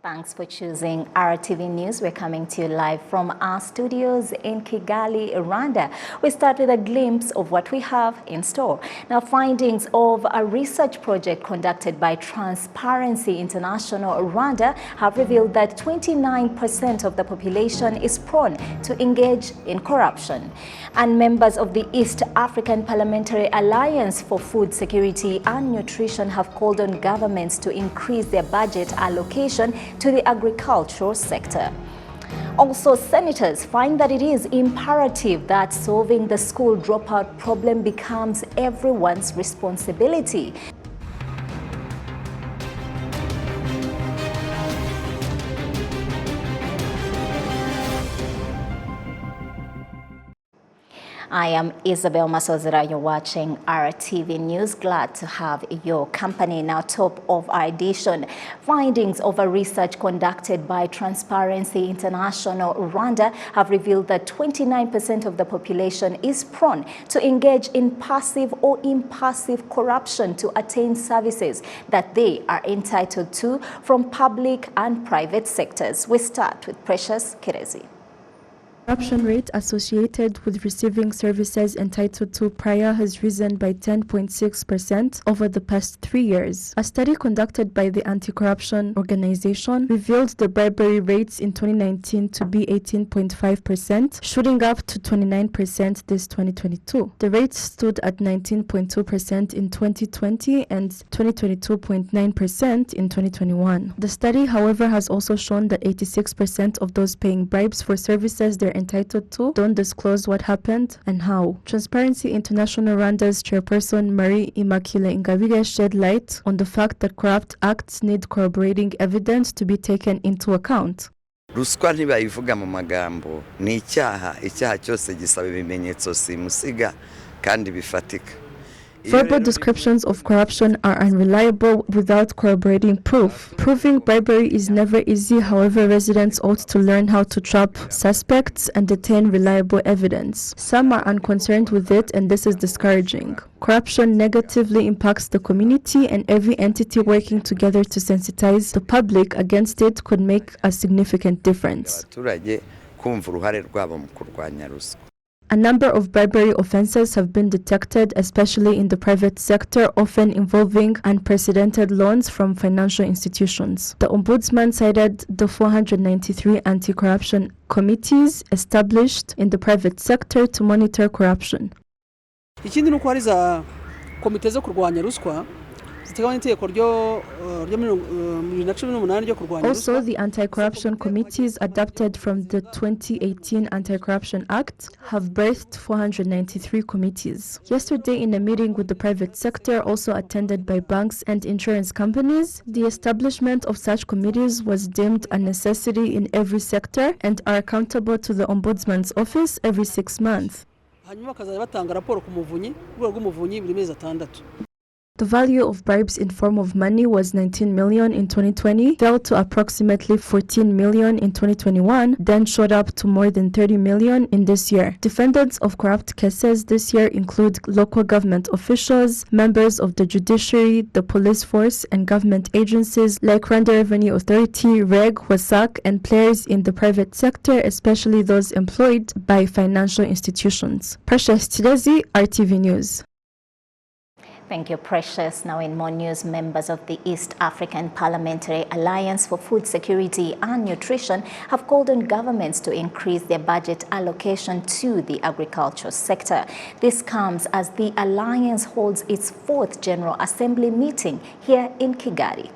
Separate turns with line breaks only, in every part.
Thanks for choosing RTV News. We're coming to you live from our studios in Kigali, Rwanda. We start with a glimpse of what we have in store. Now, findings of a research project conducted by Transparency International Rwanda have revealed that 29% of the population is prone to engage in corruption. And members of the East African Parliamentary Alliance for Food Security and Nutrition have called on governments to increase their budget allocation to the agricultural sector. Also, senators find that it is imperative that solving the school dropout problem becomes everyone's responsibility. I am Isabel Masozera. You're watching RTV News. Glad to have your company. Now, top of our edition, findings of a research conducted by Transparency International Rwanda have revealed that 29% of the population is prone to engage in passive or impassive corruption to attain services that they are entitled to from public and private sectors. We start with Precious Kirezi.
Corruption rate associated with receiving services entitled to prior has risen by 10.6% over the past 3 years. A study conducted by the anti-corruption organization revealed the bribery rates in 2019 to be 18.5%, shooting up to 29% this 2022. The rate stood at 19.2% in 2020 and 22.9% in 2021. The study, however, has also shown that 86% of those paying bribes for services they're entitled to don't disclose what happened and how. Transparency International Rwanda's chairperson Marie Immaculée Ingabire shed light on the fact that corrupt acts need corroborating evidence to be taken into account.
Ruswa ntibayivuga mu magambo ni icyaha cyose gisaba ibimenyetso simusiga kandi bifatika.
Verbal descriptions of corruption are unreliable without corroborating proof. Proving bribery is never easy, however, residents ought to learn how to trap suspects and detain reliable evidence. Some are unconcerned with it, and this is discouraging. Corruption negatively impacts the community, and every entity working together to sensitize the public against it could make a significant difference. A number of bribery offenses have been detected, especially in the private sector, often involving unprecedented loans from financial institutions. The Ombudsman cited the 493 anti-corruption committees established in the private sector to monitor corruption.
Ikindi nuko hari za komite zo kurwanya ruswa.
Also, the anti-corruption committees adopted from the 2018 Anti-Corruption Act have birthed 493 committees. Yesterday, in a meeting with the private sector, also attended by banks and insurance companies, the establishment of such committees was deemed a necessity in every sector and are accountable to the Ombudsman's office every 6 months. The value of bribes in form of money was 19 million in 2020, fell to approximately 14 million in 2021, then shot up to more than 30 million in this year. Defendants of corrupt cases this year include local government officials, members of the judiciary, the police force, and government agencies like Rwanda Revenue Authority, REG, WASAC, and players in the private sector, especially those employed by financial institutions. Precious Tirezi, RTV News.
Thank you, Precious. Now in more news, members of the East African Parliamentary Alliance for Food Security and Nutrition have called on governments to increase their budget allocation to the agriculture sector. This comes as the alliance holds its 4th General Assembly meeting here in Kigali.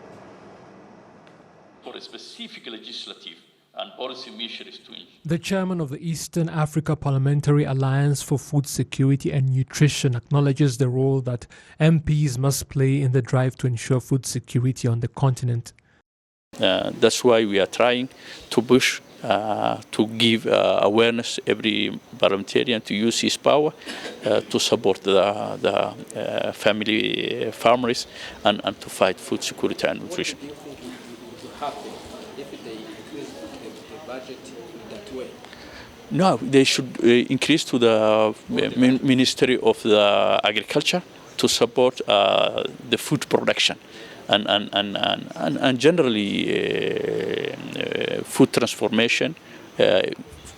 For a specific legislative and policy measures to
The chairman of the Eastern Africa Parliamentary Alliance for Food Security and Nutrition acknowledges the role that MPs must play in the drive to ensure food security on the continent.
That's why we are trying to push to give awareness every parliamentarian to use his power to support the family farmers and to fight food security and nutrition. No, they should increase to the Ministry of the Agriculture to support the food production and generally food transformation,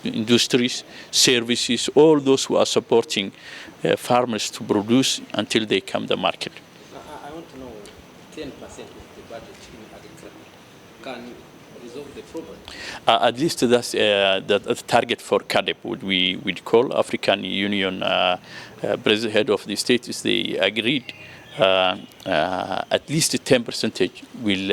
industries, services, all those who are supporting farmers to produce until they come to the market.
I want to know 10% of the budget in agriculture can resolve the problem.
At least that's the target for CADEP, what we would call African Union president head of the state, is they agreed at least 10% will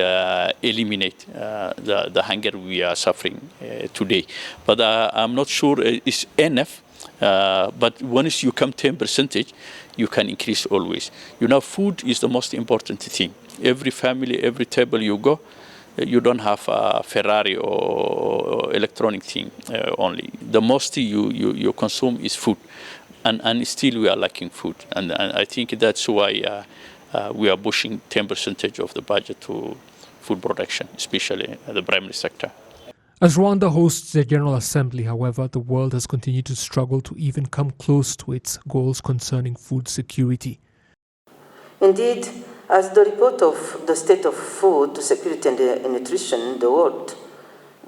eliminate the hunger we are suffering today. But I'm not sure it's enough. But once you come 10%, you can increase always. You know, food is the most important thing. Every family, every table you go, you don't have a Ferrari or electronic thing only. The most you consume is food. And still we are lacking food. And I think that's why we are pushing 10% of the budget to food production, especially the primary sector.
As Rwanda hosts the General Assembly, however, the world has continued to struggle to even come close to its goals concerning food security.
Indeed, as the report of the state of food security and nutrition in the world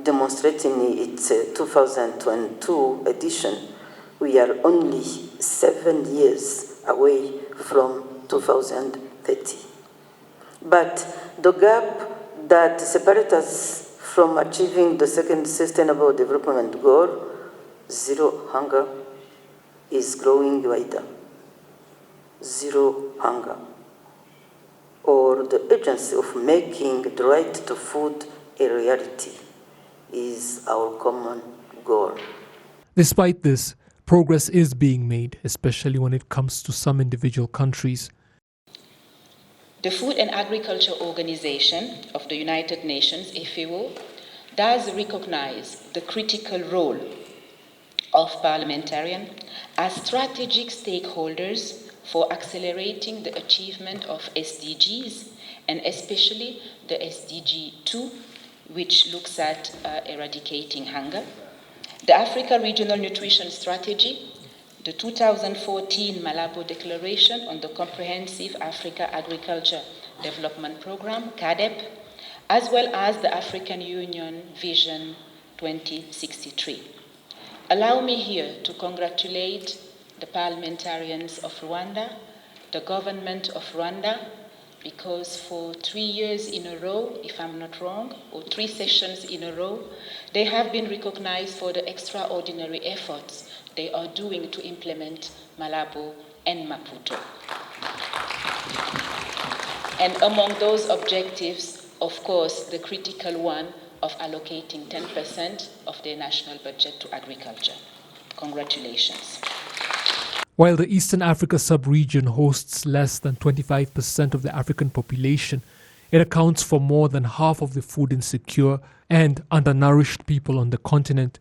demonstrating its 2022 edition, we are only 7 years away from 2030. But the gap that separates us from achieving the second sustainable development goal, zero hunger, is growing wider. Zero hunger, or the urgency of making the right to food a reality, is our common goal.
Despite this, progress is being made, especially when it comes to some individual countries.
The Food and Agriculture Organization of the United Nations, FAO, does recognize the critical role of parliamentarians as strategic stakeholders for accelerating the achievement of SDGs, and especially the SDG 2, which looks at eradicating hunger, the Africa Regional Nutrition Strategy, the 2014 Malabo Declaration on the Comprehensive Africa Agriculture Development Program, CADEP, as well as the African Union Vision 2063. Allow me here to congratulate the parliamentarians of Rwanda, the government of Rwanda, because for 3 years in a row, if I'm not wrong, or 3 sessions in a row, they have been recognized for the extraordinary efforts they are doing to implement Malabo and Maputo. And among those objectives, of course, the critical one of allocating 10% of their national budget to agriculture. Congratulations.
While the Eastern Africa sub-region hosts less than 25% of the African population, it accounts for more than half of the food insecure and undernourished people on the continent.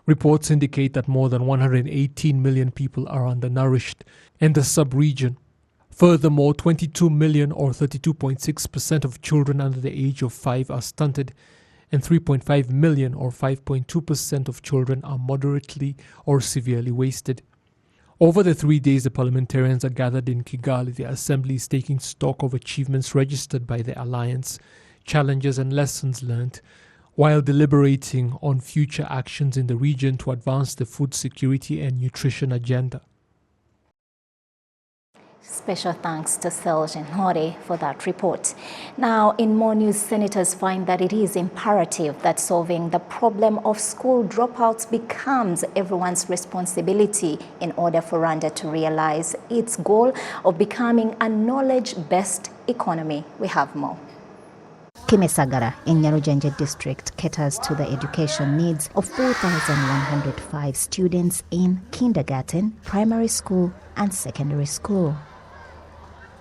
Reports indicate that more than 118 million people are undernourished in the sub-region. Furthermore, 22 million or 32.6% of children under the age of 5 are stunted, and 3.5 million or 5.2% of children are moderately or severely wasted. Over the 3 days the parliamentarians are gathered in Kigali, the assembly is taking stock of achievements registered by the alliance, challenges and lessons learned, while deliberating on future actions in the region to advance the food security and nutrition agenda.
Special thanks to Serge Nhore for that report. Now, in more news, senators find that it is imperative that solving the problem of school dropouts becomes everyone's responsibility in order for Rwanda to realize its goal of becoming a knowledge-based economy. We have more.
Kimesagara in Nyarugenge district caters to the education needs of 4,105 students in kindergarten, primary school and secondary school.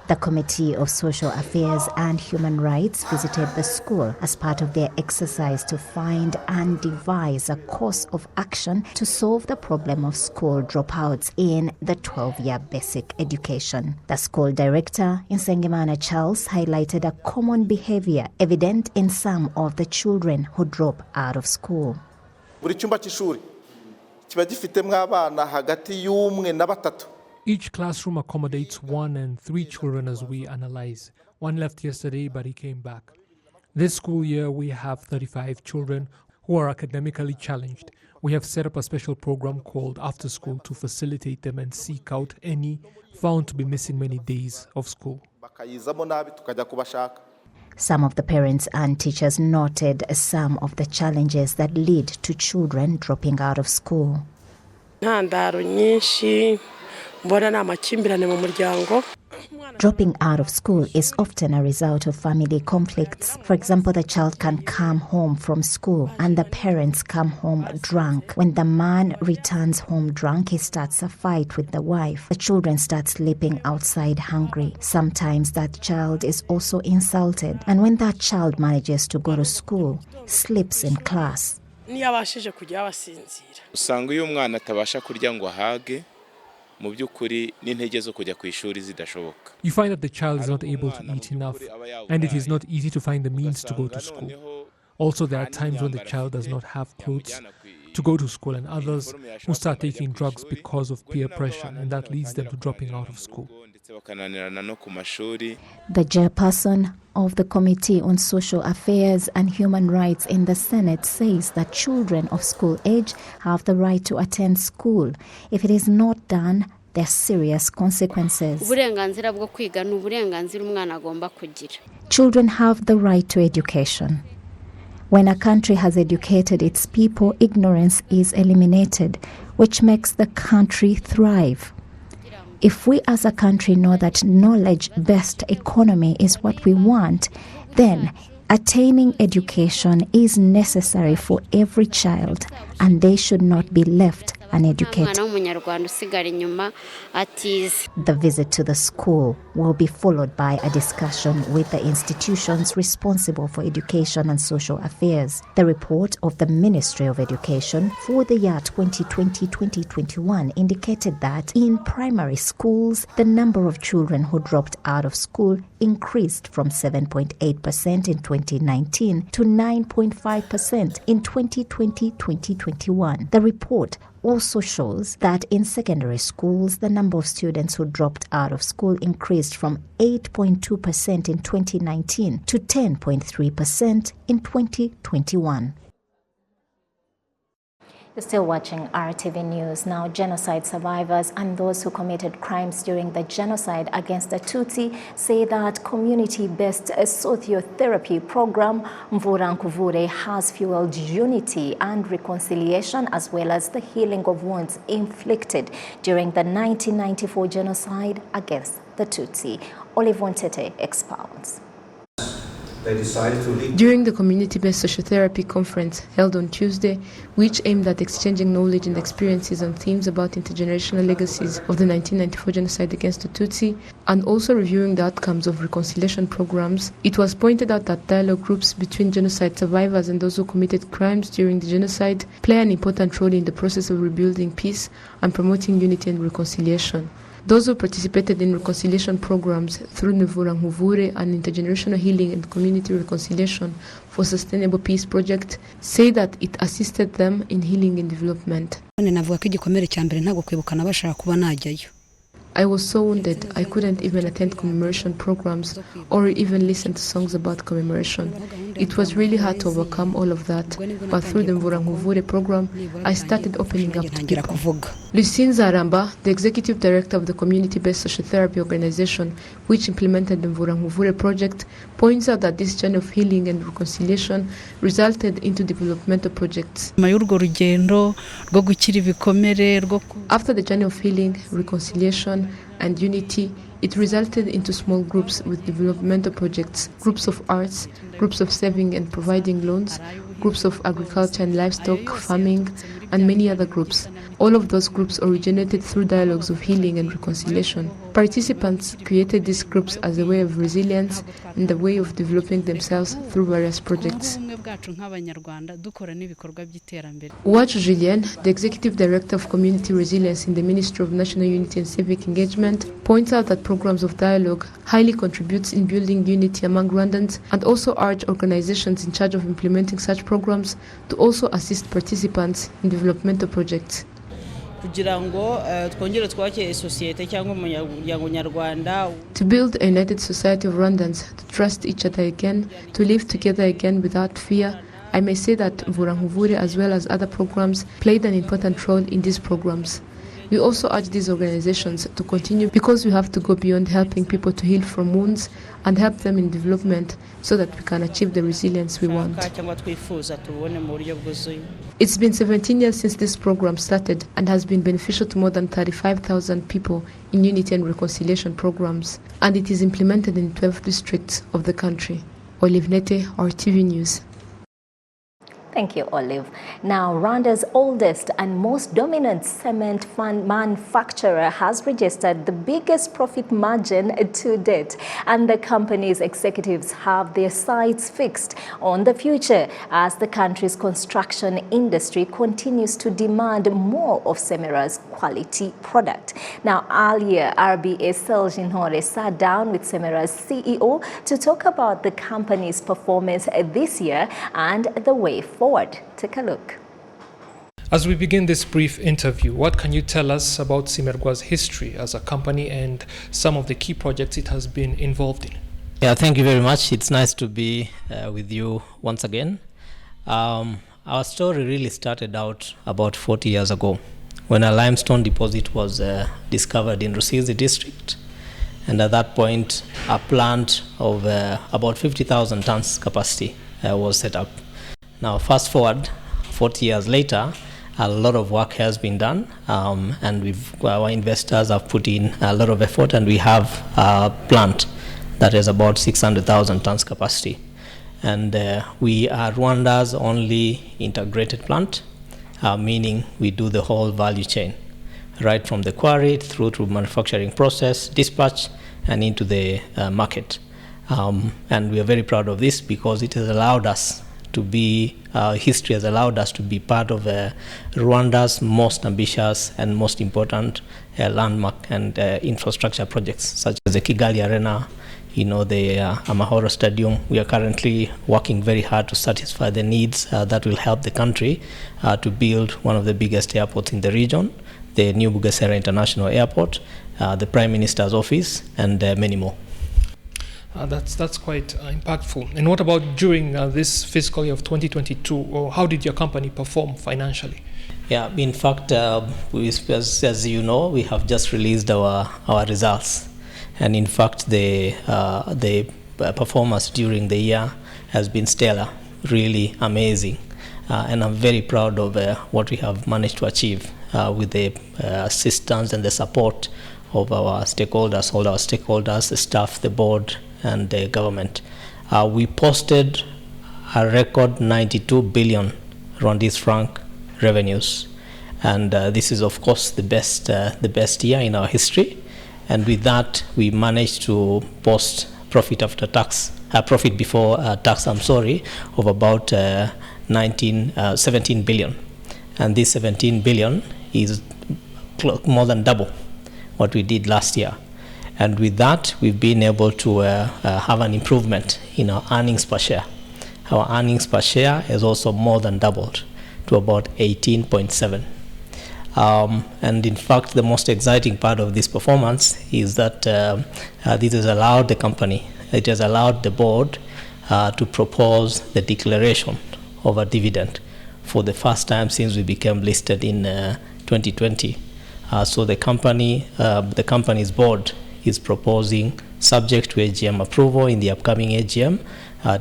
The Committee of Social Affairs and Human Rights visited the school as part of their exercise to find and devise a course of action to solve the problem of school dropouts in the 12-year basic education. The school director, Nsengimana Charles, highlighted a common behavior evident in some of the children who drop out of school.
Each classroom accommodates 1 and 3 children as we analyze. One left yesterday, but he came back. This school year, we have 35 children who are academically challenged. We have set up a special program called After School to facilitate them and seek out any found to be missing many days of school.
Some of the parents and teachers noted some of the challenges that lead to children dropping out of school. Dropping out of school is often a result of family conflicts. For example, the child can come home from school and the parents come home drunk. When the man returns home drunk, he starts a fight with the wife. The children start sleeping outside hungry. Sometimes that child is also insulted. And when that child manages to go to school, sleeps in class.
You find that the child is not able to eat enough, and it is not easy to find the means to go to school. Also, there are times when the child does not have clothes to go to school, and others who start taking drugs because of peer pressure, and that leads them to dropping out of school.
The chairperson of the Committee on Social Affairs and Human Rights in the Senate says that children of school age have the right to attend school. If it is not done, there are serious consequences. Children have the right to education. When a country has educated its people, ignorance is eliminated, which makes the country thrive. If we as a country know that knowledge-based economy is what we want, then attaining education is necessary for every child, and they should not be left uneducated. The visit to the school will be followed by a discussion with the institutions responsible for education and social affairs. The report of the Ministry of Education for the year 2020-2021 indicated that in primary schools, the number of children who dropped out of school increased from 7.8% in 2019 to 9.5% in 2020-2021. The report also shows that in secondary schools, the number of students who dropped out of school increased from 8.2% in 2019 to 10.3% in 2021.
You're still watching RTV News. Now, genocide survivors and those who committed crimes during the genocide against the Tutsi say that community-based sociotherapy program Mvura Nkuvure has fueled unity and reconciliation, as well as the healing of wounds inflicted during the 1994 genocide against the Tutsi. Olivon Tete expounds.
During the community-based sociotherapy conference held on Tuesday, which aimed at exchanging knowledge and experiences on themes about intergenerational legacies of the 1994 genocide against the Tutsi, and also reviewing the outcomes of reconciliation programs, it was pointed out that dialogue groups between genocide survivors and those who committed crimes during the genocide play an important role in the process of rebuilding peace and promoting unity and reconciliation. Those who participated in reconciliation programs through Mvura Nkuvure, an intergenerational healing and community reconciliation for sustainable peace project, say that it assisted them in healing and development. I was so wounded I couldn't even attend commemoration programs or even listen to songs about commemoration. It was really hard to overcome all of that, but through the Mvura Nkuvure program, I started opening up to people. Lucine Zaramba, the executive director of the community-based sociotherapy organization which implemented the Mvura Nkuvure project, points out that this journey of healing and reconciliation resulted into developmental projects. After the journey of healing, reconciliation, and unity, it resulted into small groups with developmental projects, groups of arts, groups of saving and providing loans, groups of agriculture and livestock, farming, and many other groups. All of those groups originated through dialogues of healing and reconciliation. Participants created these groups as a way of resilience and a way of developing themselves through various projects. Uwacu Julien, the executive director of community resilience in the Ministry of National Unity and Civic Engagement, points out that programs of dialogue highly contributes in building unity among Rwandans, and also urge organizations in charge of implementing such programs to also assist participants in developmental projects. To build a united society of Rwandans, to trust each other again, to live together again without fear, I may say that Mvura as well as other programs played an important role in these programs. We also urge these organizations to continue because we have to go beyond helping people to heal from wounds and help them in development so that we can achieve the resilience we want. It's been 17 years since this program started and has been beneficial to more than 35,000 people in unity and reconciliation programs, and it is implemented in 12 districts of the country. Olive Nete, RTV News.
Thank you, Olive. Now, Rwanda's oldest and most dominant cement manufacturer has registered the biggest profit margin to date, and the company's executives have their sights fixed on the future as the country's construction industry continues to demand more of Semera's quality product. Now, earlier, RBA Seljinhore sat down with Semera's CEO to talk about the company's performance this year and the way forward. Take a look.
As we begin this brief interview, what can you tell us about Simerwa's history as a company and some of the key projects it has been involved in?
Yeah, thank you very much. It's nice to be with you once again. Our story really started out about 40 years ago when a limestone deposit was discovered in Rusizi district. And at that point, a plant of about 50,000 tons capacity was set up. Now, fast forward 40 years later, a lot of work has been done, and our investors have put in a lot of effort, and we have a plant that is about 600,000 tons capacity. And we are Rwanda's only integrated plant, meaning we do the whole value chain, right from the quarry through to manufacturing process, dispatch, and into the market. And we are very proud of this because it has allowed us to be, history has allowed us to be part of Rwanda's most ambitious and most important landmark and infrastructure projects, such as the Kigali Arena, the Amahoro Stadium. We are currently working very hard to satisfy the needs that will help the country to build one of the biggest airports in the region, the new Bugesera International Airport, the Prime Minister's office, and many more.
That's quite impactful. And what about during this fiscal year of 2022? Or how did your company perform financially?
Yeah, in fact, as you know, we have just released our results. And in fact, the performance during the year has been stellar, really amazing. And I'm very proud of what we have managed to achieve with the assistance and the support of our stakeholders, all our stakeholders, the staff, the board, and the government. We posted a record 92 billion Rwandese franc revenues, and this is of course the best year in our history. And with that, we managed to post profit before tax, of about 17 billion, and this 17 billion is more than double what we did last year. And with that, we've been able to have an improvement in our earnings per share. Our earnings per share has also more than doubled to about 18.7. And in fact, the most exciting part of this performance is that this has allowed the company, it has allowed the board to propose the declaration of a dividend for the first time since we became listed in 2020. So the company's board is proposing, subject to AGM approval in the upcoming AGM,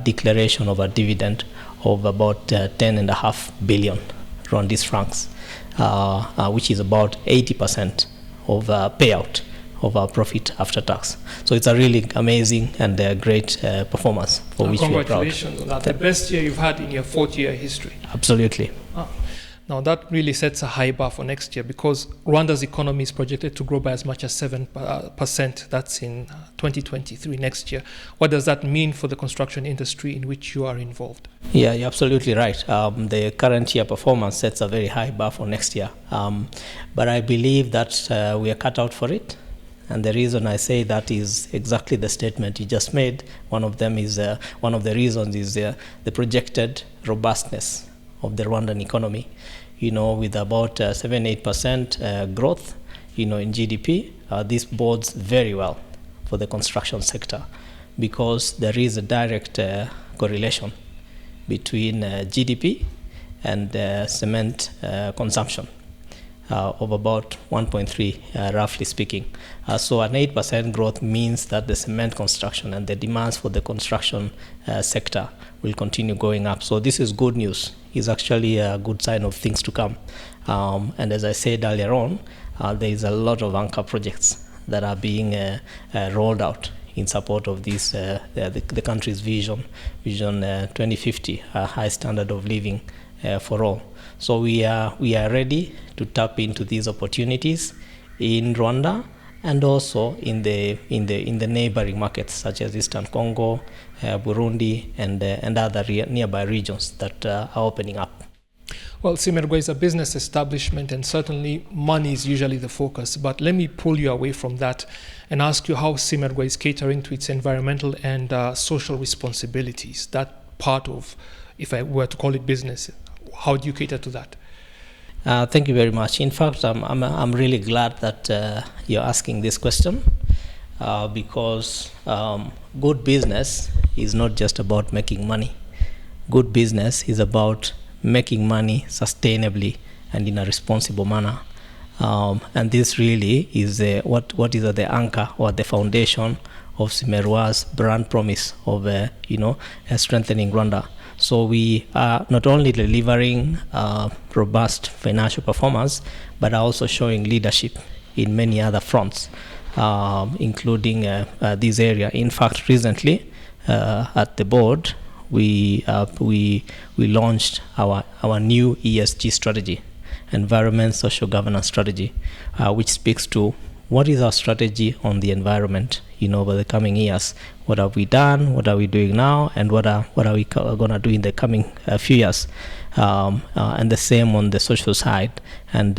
declaration of a dividend of about 10.5 billion Rwandese francs, which is about 80% of payout of our profit after tax. So it's a really amazing and great performance for which we are proud.
Congratulations on that. The best year you've had in your 40-year history.
Absolutely.
Now that really sets a high bar for next year because Rwanda's economy is projected to grow by as much as 7%. That's in 2023, next year. What does that mean for the construction industry in which you are involved?
Yeah, you're absolutely right. The current year performance sets a very high bar for next year. But I believe that we are cut out for it. And the reason I say that is exactly the statement you just made. One of them is, one of the reasons is the projected robustness of the Rwandan economy, with about 7-8% growth, in GDP. This bodes very well for the construction sector because there is a direct correlation between GDP and cement consumption of about 1.3, roughly speaking. So an 8% growth means that the cement construction and the demands for the construction sector will continue going up. So this is good news. It's actually a good sign of things to come. And as I said earlier on, there is a lot of anchor projects that are being rolled out in support of this, the country's vision 2050, a high standard of living for all. So we are ready to tap into these opportunities in Rwanda and also in the neighboring markets such as Eastern Congo, Burundi, and other nearby regions that are opening up.
Well, Simerwa is a business establishment, and certainly money is usually the focus. But let me pull you away from that and ask you how Simerwa is catering to its environmental and social responsibilities. That part of, if I were to call it business, how do you cater to that?
Thank you very much. In fact, I'm really glad that you're asking this question because good business is not just about making money. Good business is about making money sustainably and in a responsible manner. And this really is what is the anchor or the foundation of Simerwa's brand promise of strengthening Rwanda. So we are not only delivering robust financial performance, but are also showing leadership in many other fronts, including this area. In fact, recently at the board, we launched our new ESG strategy, environment social governance strategy, which speaks to what is our strategy on the environment over the coming years. What have we done, what are we doing now, and what are we going to do in the coming few years, and the same on the social side and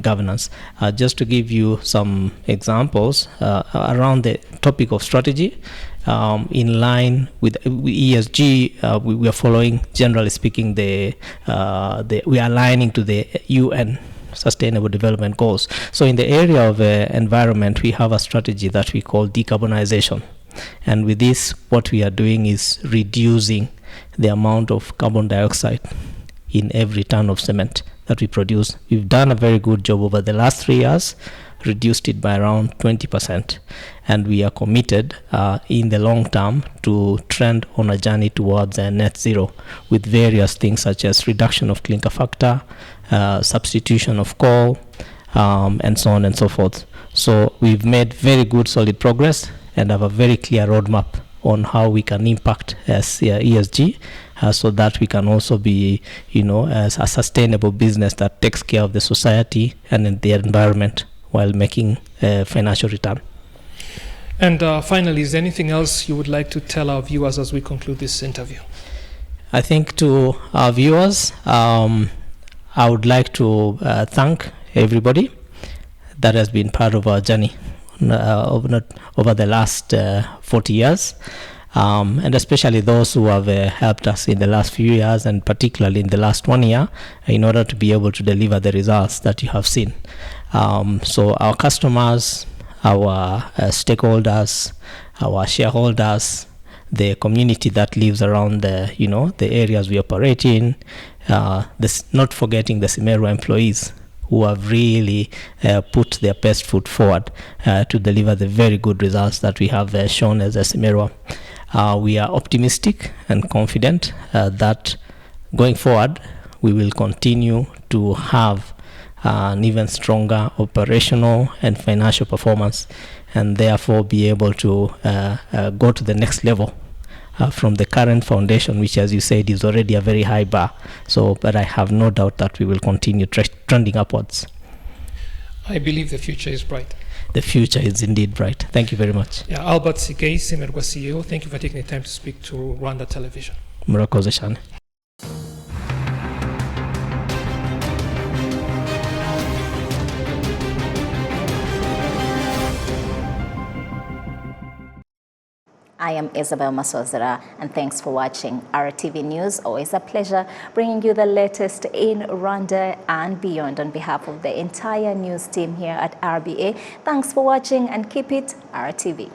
governance. Just to give you some examples around the topic of strategy, in line with ESG, we are following, generally speaking, we are aligning to the UN Sustainable Development Goals. So in the area of environment, we have a strategy that we call decarbonization. And with this, what we are doing is reducing the amount of carbon dioxide in every ton of cement that we produce. We've done a very good job over the last 3 years, reduced it by around 20%. And we are committed in the long term to trend on a journey towards net zero with various things such as reduction of clinker factor, substitution of coal, and so on and so forth. So we've made very good solid progress and have a very clear roadmap on how we can impact as ESG so that we can also be as a sustainable business that takes care of the society and the environment while making a financial return.
And finally, is there anything else you would like to tell our viewers as we conclude this interview?
I think to our viewers, I would like to thank everybody that has been part of our journey over the last 40 years, and especially those who have helped us in the last few years, and particularly in the last 1 year, in order to be able to deliver the results that you have seen. So our customers, our stakeholders, our shareholders, the community that lives around the areas we operate in, not forgetting the Simerwa employees who have really put their best foot forward to deliver the very good results that we have shown as a Simerwa. We are optimistic and confident that going forward we will continue to have an even stronger operational and financial performance, and therefore be able to go to the next level from the current foundation, which, as you said, is already a very high bar. But I have no doubt that we will continue trending upwards.
I believe the future is bright.
The future is indeed bright. Thank you very much.
Yeah, Albert Sikei, Simerwa CEO, thank you for taking the time to speak to Rwanda Television.
Murakoze cyane.
I am Isabel Masozera, and thanks for watching RTV News. Always a pleasure bringing you the latest in Rwanda and beyond. On behalf of the entire news team here at RBA, thanks for watching and keep it RTV.